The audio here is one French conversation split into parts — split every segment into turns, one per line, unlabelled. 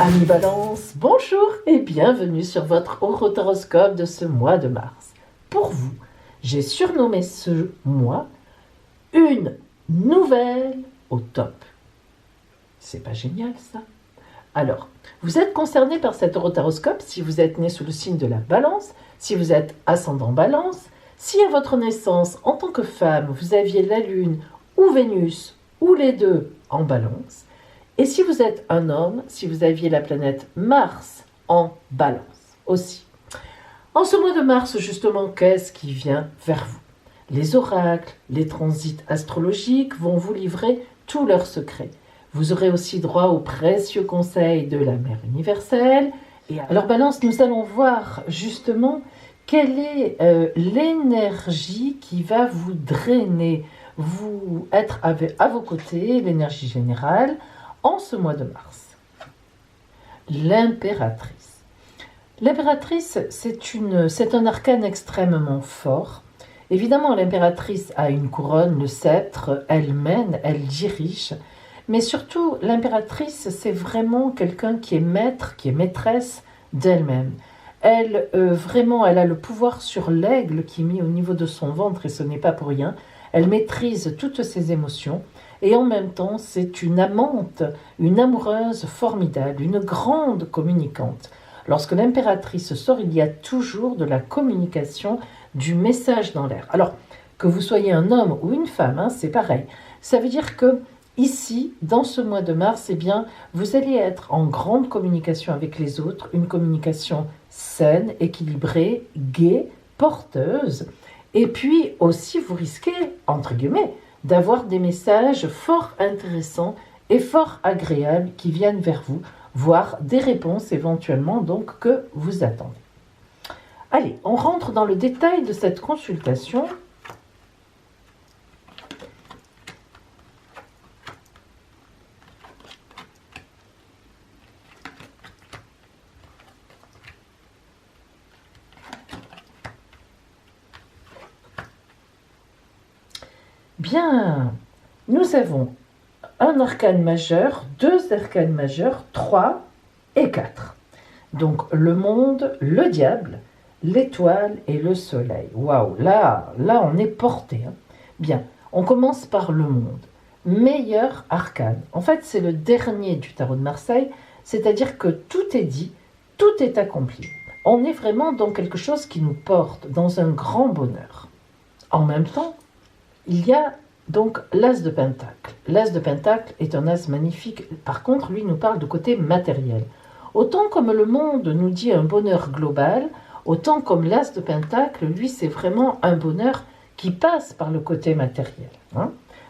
Amis Balance, bonjour et bienvenue sur votre horoscope de ce mois de mars. Pour vous, j'ai surnommé ce mois une nouvelle au top. C'est pas génial ça? Alors, vous êtes concerné par cet horoscope si vous êtes né sous le signe de la Balance, si vous êtes ascendant Balance, si à votre naissance en tant que femme vous aviez la Lune ou Vénus ou les deux en Balance. Et si vous êtes un homme, si vous aviez la planète Mars en Balance aussi. En ce mois de mars, justement, qu'est-ce qui vient vers vous? Les oracles, les transits astrologiques vont vous livrer tous leurs secrets. Vous aurez aussi droit aux précieux conseils de la Mère universelle. Et alors Balance, nous allons voir justement quelle est l'énergie qui va vous drainer, vous être à vos côtés, l'énergie générale, en ce mois de mars. L'impératrice. L'impératrice, c'est un arcane extrêmement fort. Évidemment, l'impératrice a une couronne, le sceptre, elle mène, elle dirige. Mais surtout, l'impératrice, c'est vraiment quelqu'un qui est maître, qui est maîtresse d'elle-même. Elle, vraiment, elle a le pouvoir sur l'aigle qui est mis au niveau de son ventre, et ce n'est pas pour rien. Elle maîtrise toutes ses émotions. Et en même temps, c'est une amante, une amoureuse formidable, une grande communicante. Lorsque l'impératrice sort, il y a toujours de la communication, du message dans l'air. Alors, que vous soyez un homme ou une femme, c'est pareil. Ça veut dire que ici, dans ce mois de mars, eh bien, vous allez être en grande communication avec les autres, une communication saine, équilibrée, gaie, porteuse. Et puis aussi, vous risquez, entre guillemets, d'avoir des messages fort intéressants et fort agréables qui viennent vers vous, voire des réponses éventuellement donc que vous attendez. Allez, on rentre dans le détail de cette consultation. Bien, nous avons un arcane majeur, deux arcanes majeurs, 3 et 4. Donc le monde, le diable, l'étoile et le soleil. Waouh, là on est porté. Bien, on commence par le monde. Meilleur arcane. En fait, c'est le dernier du tarot de Marseille, c'est-à-dire que tout est dit, tout est accompli. On est vraiment dans quelque chose qui nous porte, dans un grand bonheur. En même temps, il y a donc l'as de pentacle. L'as de pentacle est un as magnifique. Par contre, lui nous parle de côté matériel. Autant comme le monde nous dit un bonheur global, autant comme l'as de pentacle, lui, c'est vraiment un bonheur qui passe par le côté matériel.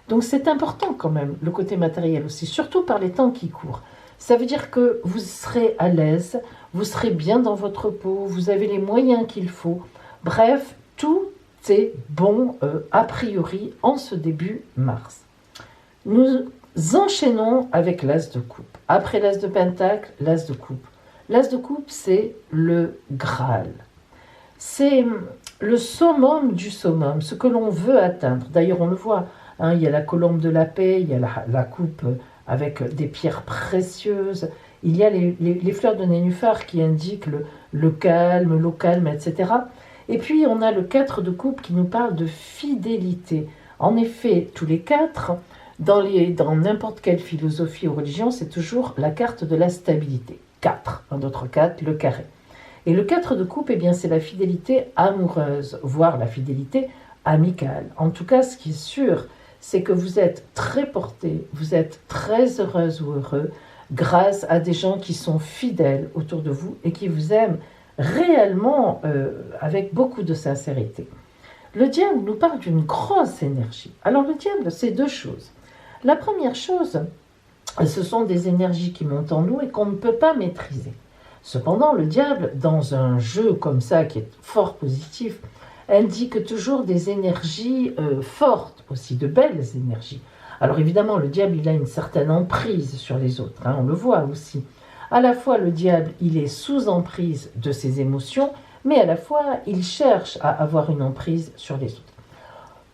Donc c'est important quand même, le côté matériel aussi, surtout par les temps qui courent. Ça veut dire que vous serez à l'aise, vous serez bien dans votre peau, vous avez les moyens qu'il faut. Bref, tout c'est bon a priori en ce début mars. Nous enchaînons avec l'as de coupe. Après l'as de pentacle, l'as de coupe. L'as de coupe, c'est le Graal. C'est le summum du summum, ce que l'on veut atteindre. D'ailleurs, on le voit, il y a la colombe de la paix, il y a la coupe avec des pierres précieuses, il y a les fleurs de nénuphar qui indiquent le calme, l'eau calme, etc. Et puis, on a le 4 de coupe qui nous parle de fidélité. En effet, tous les 4, dans n'importe quelle philosophie ou religion, c'est toujours la carte de la stabilité. 4, un autre 4, le carré. Et le 4 de coupe, eh bien, c'est la fidélité amoureuse, voire la fidélité amicale. En tout cas, ce qui est sûr, c'est que vous êtes très porté, vous êtes très heureuse ou heureux, grâce à des gens qui sont fidèles autour de vous et qui vous aiment réellement avec beaucoup de sincérité. Le diable nous parle d'une grosse énergie. Alors le diable, c'est deux choses. La première chose, ce sont des énergies qui montent en nous et qu'on ne peut pas maîtriser. Cependant, le diable, dans un jeu comme ça, qui est fort positif, indique toujours des énergies fortes, aussi de belles énergies. Alors évidemment, le diable, il a une certaine emprise sur les autres, on le voit aussi. À la fois, le diable, il est sous emprise de ses émotions, mais à la fois, il cherche à avoir une emprise sur les autres.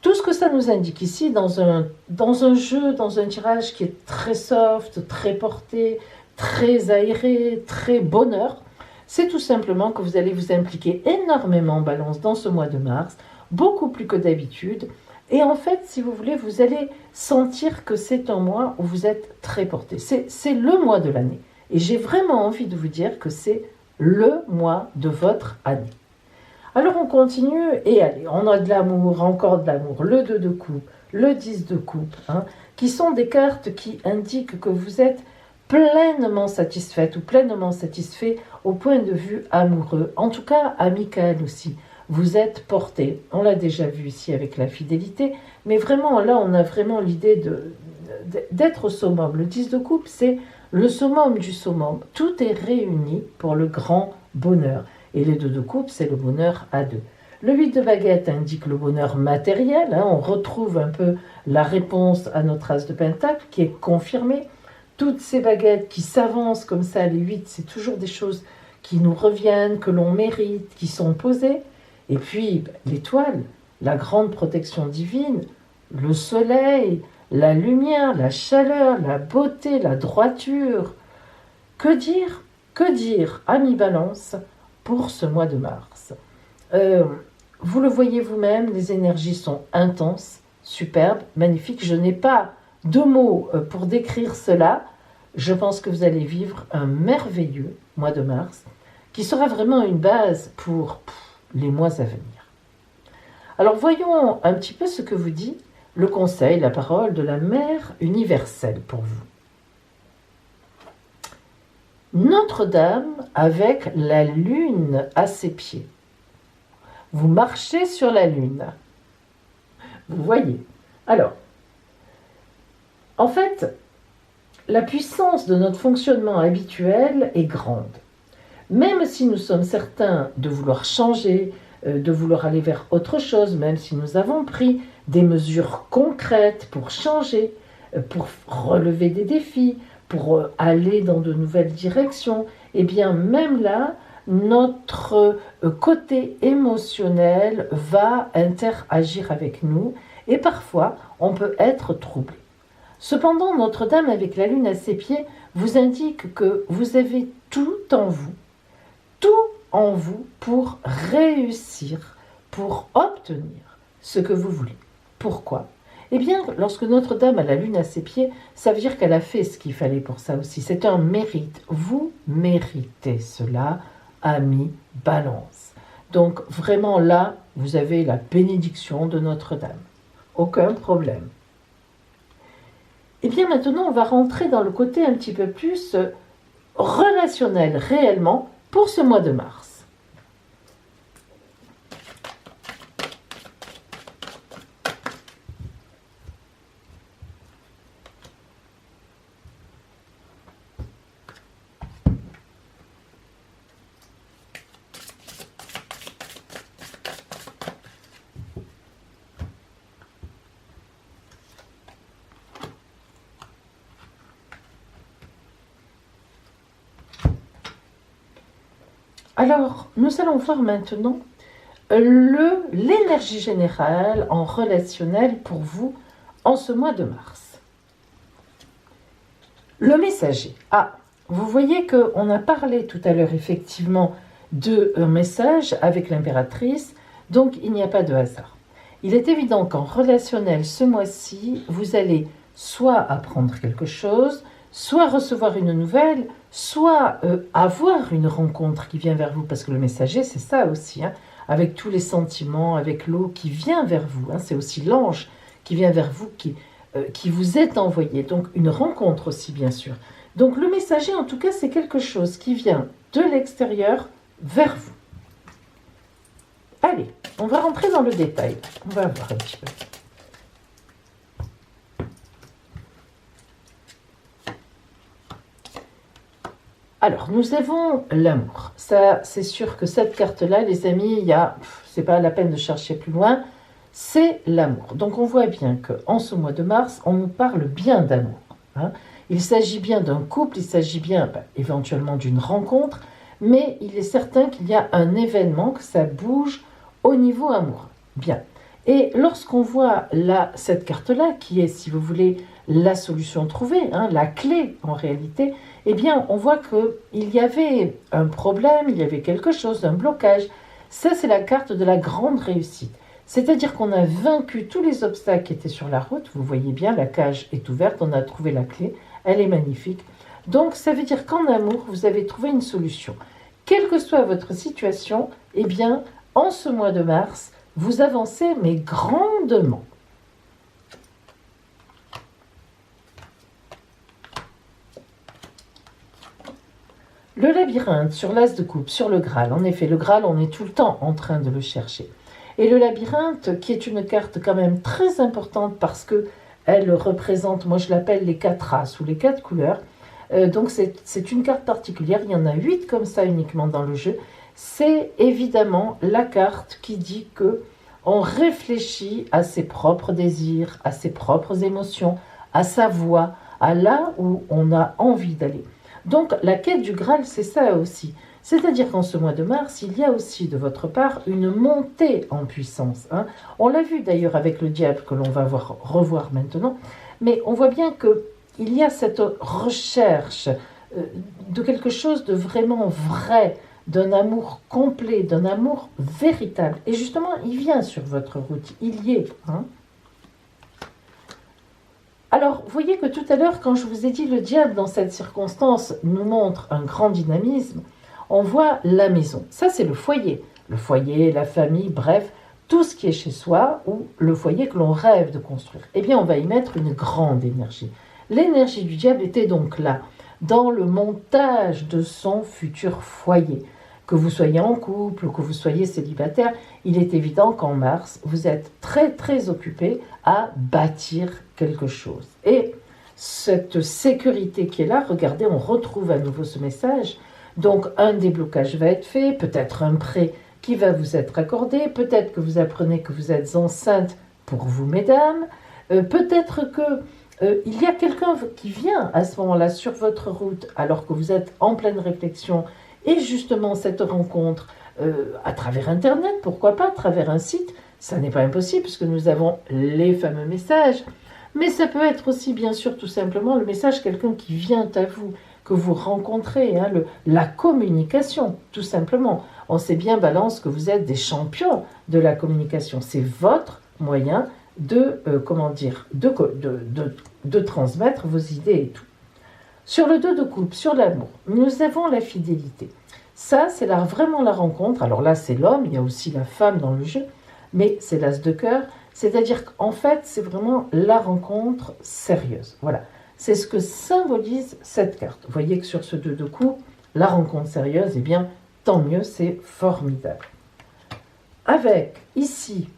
Tout ce que ça nous indique ici, dans un jeu, dans un tirage qui est très soft, très porté, très aéré, très bonheur. C'est tout simplement que vous allez vous impliquer énormément en balance dans ce mois de mars, beaucoup plus que d'habitude. Et en fait, si vous voulez, vous allez sentir que c'est un mois où vous êtes très porté. C'est le mois de l'année. Et j'ai vraiment envie de vous dire que c'est le mois de votre année. Alors on continue et allez, on a de l'amour, encore de l'amour, le 2 de coupe, le 10 de coupe, qui sont des cartes qui indiquent que vous êtes pleinement satisfaite ou pleinement satisfait au point de vue amoureux, en tout cas amical aussi. Vous êtes porté, on l'a déjà vu ici avec la fidélité, mais vraiment là on a vraiment l'idée d'être au summum. Le 10 de coupe, c'est le summum du summum. Tout est réuni pour le grand bonheur. Et les 2 de coupe, c'est le bonheur à deux. Le 8 de baguette indique le bonheur matériel. On retrouve un peu la réponse à notre as de pentacle qui est confirmée. Toutes ces baguettes qui s'avancent comme ça, les 8, c'est toujours des choses qui nous reviennent, que l'on mérite, qui sont posées. Et puis l'étoile, la grande protection divine, le soleil, la lumière, la chaleur, la beauté, la droiture. Que dire, ami Balance, pour ce mois de mars? Vous le voyez vous-même, les énergies sont intenses, superbes, magnifiques. Je n'ai pas de mots pour décrire cela. Je pense que vous allez vivre un merveilleux mois de mars qui sera vraiment une base pour les mois à venir. Alors voyons un petit peu ce que vous dit le conseil, la parole de la Mère universelle pour vous. Notre-Dame avec la lune à ses pieds. Vous marchez sur la lune. Vous voyez. Alors, en fait, la puissance de notre fonctionnement habituel est grande. Même si nous sommes certains de vouloir changer, de vouloir aller vers autre chose, même si nous avons pris des mesures concrètes pour changer, pour relever des défis, pour aller dans de nouvelles directions, et bien même là, notre côté émotionnel va interagir avec nous et parfois on peut être troublé. Cependant, Notre-Dame avec la lune à ses pieds vous indique que vous avez tout en vous pour réussir, pour obtenir ce que vous voulez. Pourquoi ? Eh bien, lorsque Notre-Dame a la lune à ses pieds, ça veut dire qu'elle a fait ce qu'il fallait pour ça aussi. C'est un mérite. Vous méritez cela, ami Balance. Donc, vraiment là, vous avez la bénédiction de Notre-Dame. Aucun problème. Eh bien, maintenant, on va rentrer dans le côté un petit peu plus relationnel, réellement, pour ce mois de mars. Alors, nous allons voir maintenant l'énergie générale en relationnel pour vous en ce mois de mars. Le messager. Vous voyez qu'on a parlé tout à l'heure effectivement d'un message avec l'impératrice, donc il n'y a pas de hasard. Il est évident qu'en relationnel ce mois-ci, vous allez soit apprendre quelque chose, soit recevoir une nouvelle, soit avoir une rencontre qui vient vers vous, parce que le messager, c'est ça aussi, avec tous les sentiments, avec l'eau qui vient vers vous, c'est aussi l'ange qui vient vers vous, qui vous est envoyé, donc une rencontre aussi, bien sûr. Donc le messager, en tout cas, c'est quelque chose qui vient de l'extérieur vers vous. Allez, on va rentrer dans le détail, on va voir un petit peu. Alors, nous avons l'amour. Ça, c'est sûr que cette carte-là, les amis, c'est pas la peine de chercher plus loin, c'est l'amour. Donc, on voit bien qu'en ce mois de mars, on nous parle bien d'amour. Il s'agit bien d'un couple, il s'agit bien éventuellement d'une rencontre, mais il est certain qu'il y a un événement, que ça bouge au niveau amoureux. Bien. Et lorsqu'on voit là, cette carte-là, qui est, si vous voulez, la solution trouvée, hein, la clé en réalité, eh bien on voit qu'il y avait un problème, il y avait quelque chose, un blocage. Ça, c'est la carte de la grande réussite. C'est-à-dire qu'on a vaincu tous les obstacles qui étaient sur la route. Vous voyez bien, la cage est ouverte, on a trouvé la clé, elle est magnifique. Donc ça veut dire qu'en amour, vous avez trouvé une solution. Quelle que soit votre situation, eh bien, en ce mois de mars, vous avancez, mais grandement. Le labyrinthe, sur l'as de coupe, sur le Graal. En effet, le Graal, on est tout le temps en train de le chercher. Et le labyrinthe, qui est une carte quand même très importante parce que elle représente, moi je l'appelle les 4 races ou les 4 couleurs. Donc c'est une carte particulière, il y en a 8 comme ça uniquement dans le jeu. C'est évidemment la carte qui dit que on réfléchit à ses propres désirs, à ses propres émotions, à sa voix, à là où on a envie d'aller. Donc la quête du Graal, c'est ça aussi. C'est-à-dire qu'en ce mois de mars, il y a aussi de votre part une montée en puissance. Hein. On l'a vu d'ailleurs avec le diable que l'on va revoir maintenant, mais on voit bien qu'il y a cette recherche de quelque chose de vraiment vrai, d'un amour complet, d'un amour véritable. Et justement, il vient sur votre route, il y est. Hein. Alors, vous voyez que tout à l'heure, quand je vous ai dit le diable dans cette circonstance nous montre un grand dynamisme, on voit la maison. Ça, c'est le foyer. Le foyer, la famille, bref, tout ce qui est chez soi ou le foyer que l'on rêve de construire. Eh bien, on va y mettre une grande énergie. L'énergie du diable était donc là, dans le montage de son futur foyer. Que vous soyez en couple ou que vous soyez célibataire, il est évident qu'en mars, vous êtes très très occupé à bâtir quelque chose. Et cette sécurité qui est là, regardez, on retrouve à nouveau ce message. Donc un déblocage va être fait, peut-être un prêt qui va vous être accordé, peut-être que vous apprenez que vous êtes enceinte pour vous, mesdames, peut-être que il y a quelqu'un qui vient à ce moment-là sur votre route alors que vous êtes en pleine réflexion et justement cette rencontre à travers Internet, pourquoi pas, à travers un site, ça n'est pas impossible puisque nous avons les fameux messages, mais ça peut être aussi bien sûr tout simplement le message quelqu'un qui vient à vous, que vous rencontrez, hein, la communication, tout simplement. On sait bien, Balance, que vous êtes des champions de la communication. C'est votre moyen de, de transmettre vos idées et tout. Sur le 2 de coupe, sur l'amour, nous avons la fidélité. Ça, c'est vraiment la rencontre. Alors là, c'est l'homme, il y a aussi la femme dans le jeu, mais c'est l'as de cœur. C'est-à-dire qu'en fait, c'est vraiment la rencontre sérieuse. Voilà. C'est ce que symbolise cette carte. Vous voyez que sur ce 2 de coupe, la rencontre sérieuse, eh bien, tant mieux, c'est formidable. Avec, ici,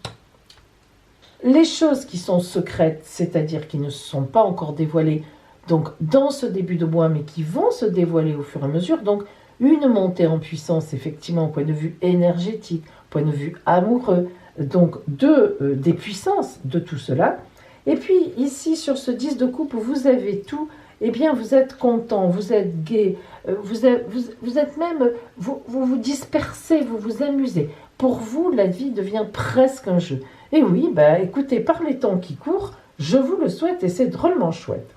les choses qui sont secrètes, c'est-à-dire qui ne sont pas encore dévoilées, donc dans ce début de mois, mais qui vont se dévoiler au fur et à mesure, donc une montée en puissance, effectivement, au point de vue énergétique, au point de vue amoureux, donc des puissances de tout cela. Et puis ici, sur ce 10 de coupe, vous avez tout, eh bien vous êtes content, vous êtes gai, vous êtes même, vous dispersez, vous vous amusez. Pour vous, la vie devient presque un jeu. Et oui, écoutez, par les temps qui courent, je vous le souhaite et c'est drôlement chouette.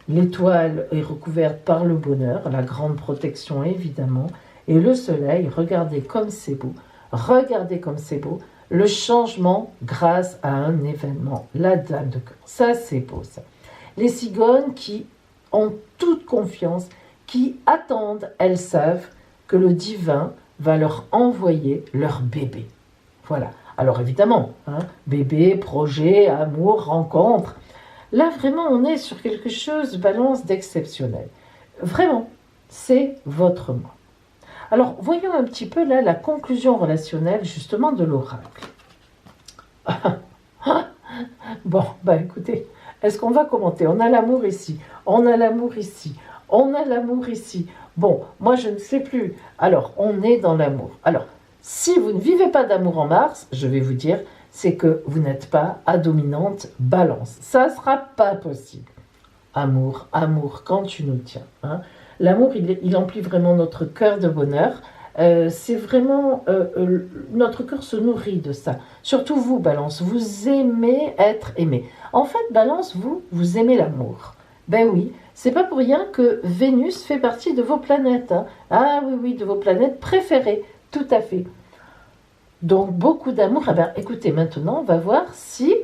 L'étoile est recouverte par le bonheur, la grande protection évidemment, et le soleil, regardez comme c'est beau, regardez comme c'est beau, le changement grâce à un événement, la dame de cœur. Ça, c'est beau, ça. Les cigognes qui ont toute confiance, qui attendent, elles savent que le divin va leur envoyer leur bébé. Voilà. Alors évidemment, hein, bébé, projet, amour, rencontre. Là, vraiment, on est sur quelque chose, Balance, d'exceptionnel. Vraiment, c'est votre mois. Alors, voyons un petit peu là la conclusion relationnelle justement de l'oracle. Bon, écoutez, est-ce qu'on va commenter? On a l'amour ici, on a l'amour ici, on a l'amour ici. Bon, moi je ne sais plus. Alors, on est dans l'amour. Alors, si vous ne vivez pas d'amour en mars, je vais vous dire, c'est que vous n'êtes pas à dominante Balance. Ça ne sera pas possible. Amour, amour, quand tu nous tiens. Hein. L'amour, il emplit vraiment notre cœur de bonheur. C'est vraiment, notre cœur se nourrit de ça. Surtout vous, Balance, vous aimez être aimé. En fait, Balance, vous aimez l'amour. Ben oui, c'est pas pour rien que Vénus fait partie de vos planètes, hein. Ah oui, oui, de vos planètes préférées, tout à fait. Donc beaucoup d'amour. Eh ben, écoutez, maintenant, on va voir si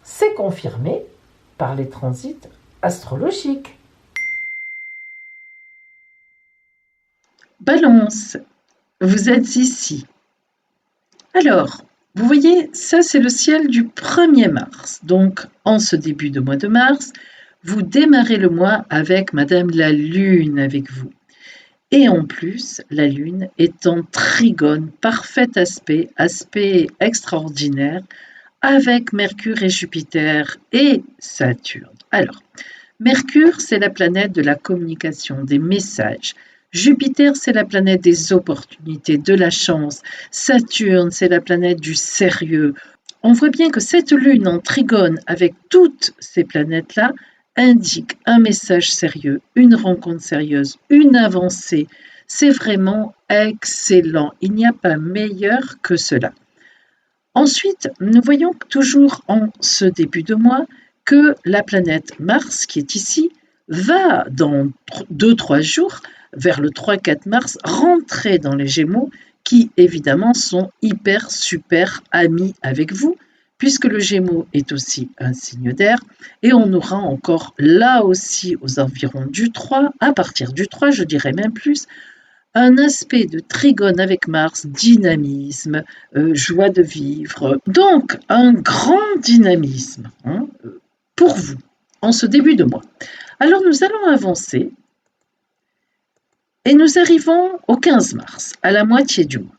c'est confirmé par les transits astrologiques.
Balance, vous êtes ici. Alors, vous voyez, ça c'est le ciel du 1er mars. Donc, en ce début de mois de mars, vous démarrez le mois avec Madame la Lune avec vous. Et en plus, la Lune est en trigone, parfait aspect extraordinaire, avec Mercure et Jupiter et Saturne. Alors, Mercure, c'est la planète de la communication, des messages. Jupiter, c'est la planète des opportunités, de la chance. Saturne, c'est la planète du sérieux. On voit bien que cette lune en trigone avec toutes ces planètes-là indique un message sérieux, une rencontre sérieuse, une avancée. C'est vraiment excellent. Il n'y a pas meilleur que cela. Ensuite, nous voyons toujours en ce début de mois que la planète Mars, qui est ici, va dans 2-3 jours, vers le 3-4 mars, rentrer dans les Gémeaux, qui évidemment sont hyper, super amis avec vous, puisque le Gémeaux est aussi un signe d'air, et on aura encore là aussi aux environs du 3, à partir du 3, je dirais même plus, un aspect de trigone avec Mars, dynamisme, joie de vivre, donc un grand dynamisme pour vous en ce début de mois. Alors nous allons avancer et nous arrivons au 15 mars, à la moitié du mois.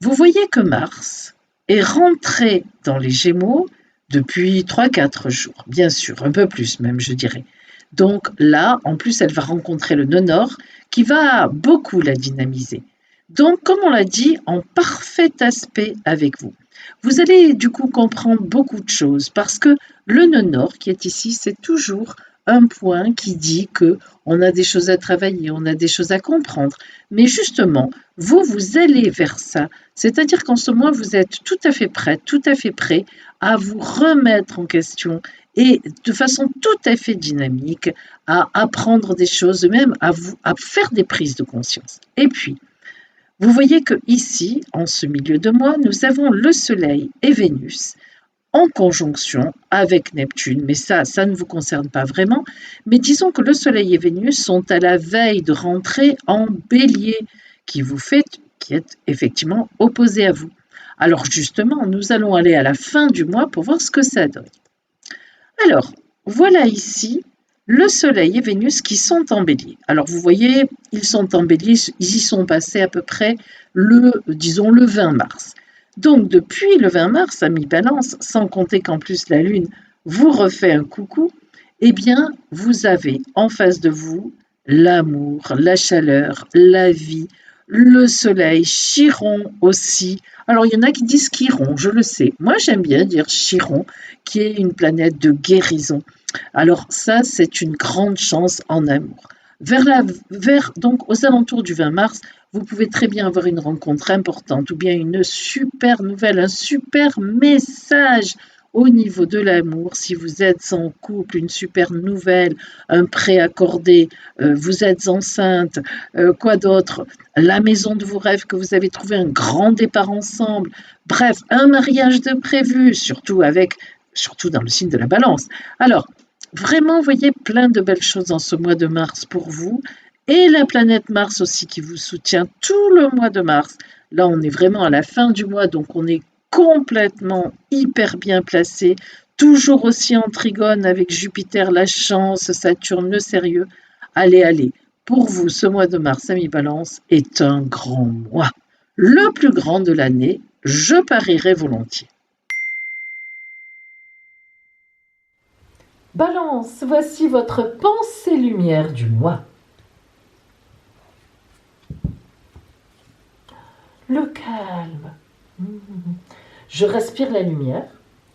Vous voyez que Mars est rentré dans les Gémeaux depuis 3-4 jours, bien sûr, un peu plus même, je dirais. Donc là, en plus, elle va rencontrer le nœud nord qui va beaucoup la dynamiser. Donc, comme on l'a dit, en parfait aspect avec vous. Vous allez du coup comprendre beaucoup de choses parce que le nœud nord qui est ici, c'est toujours un point qui dit que on a des choses à travailler, on a des choses à comprendre. Mais justement, vous allez vers ça. C'est-à-dire qu'en ce mois, vous êtes tout à fait prête, tout à fait prêt à vous remettre en question et de façon tout à fait dynamique à apprendre des choses, même à faire des prises de conscience. Et puis, vous voyez que ici, en ce milieu de mois, nous avons le Soleil et Vénus en conjonction avec Neptune, mais ça ne vous concerne pas vraiment. Mais disons que le Soleil et Vénus sont à la veille de rentrer en Bélier, qui est effectivement opposé à vous. Alors justement, nous allons aller à la fin du mois pour voir ce que ça donne. Alors, voilà ici le Soleil et Vénus qui sont en Bélier. Alors vous voyez, ils sont en Bélier, ils y sont passés à peu près disons le 20 mars. Donc depuis le 20 mars, amis Balance, sans compter qu'en plus la Lune vous refait un coucou, eh bien vous avez en face de vous l'amour, la chaleur, la vie, le soleil, Chiron aussi. Alors il y en a qui disent Chiron, je le sais. Moi j'aime bien dire Chiron, qui est une planète de guérison. Alors ça, c'est une grande chance en amour. Donc aux alentours du 20 mars, vous pouvez très bien avoir une rencontre importante ou bien une super nouvelle, un super message au niveau de l'amour. Si vous êtes en couple, une super nouvelle, un prêt accordé, vous êtes enceinte, quoi d'autre, la maison de vos rêves que vous avez trouvé, un grand départ ensemble, bref, un mariage de prévu, surtout dans le signe de la Balance. Alors, vraiment, vous voyez plein de belles choses dans ce mois de mars pour vous. Et la planète Mars aussi qui vous soutient tout le mois de mars. Là, on est vraiment à la fin du mois, donc on est complètement hyper bien placé. Toujours aussi en trigone avec Jupiter, la chance, Saturne, le sérieux. Allez, allez. Pour vous, ce mois de mars, amis Balance, est un grand mois. Le plus grand de l'année, je parierais volontiers.
Balance, voici votre pensée lumière du mois. Le calme. Je respire la lumière,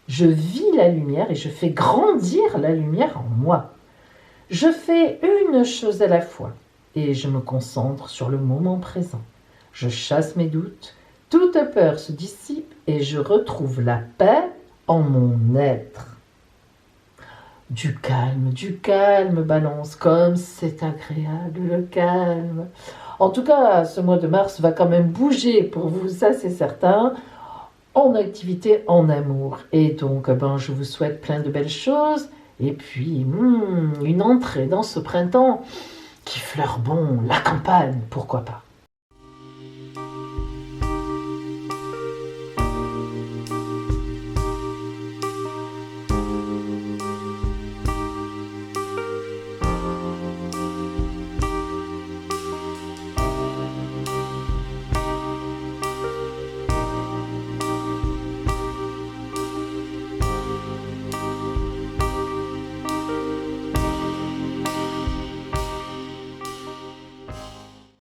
je vis la lumière et je fais grandir la lumière en moi. Je fais une chose à la fois et je me concentre sur le moment présent. Je chasse mes doutes, toute peur se dissipe et je retrouve la paix en mon être. Du calme, Balance, comme c'est agréable le calme. En tout cas, ce mois de mars va quand même bouger pour vous, ça c'est certain, en activité, en amour. Et donc, je vous souhaite plein de belles choses. Et puis, une entrée dans ce printemps qui fleure bon, la campagne, pourquoi pas.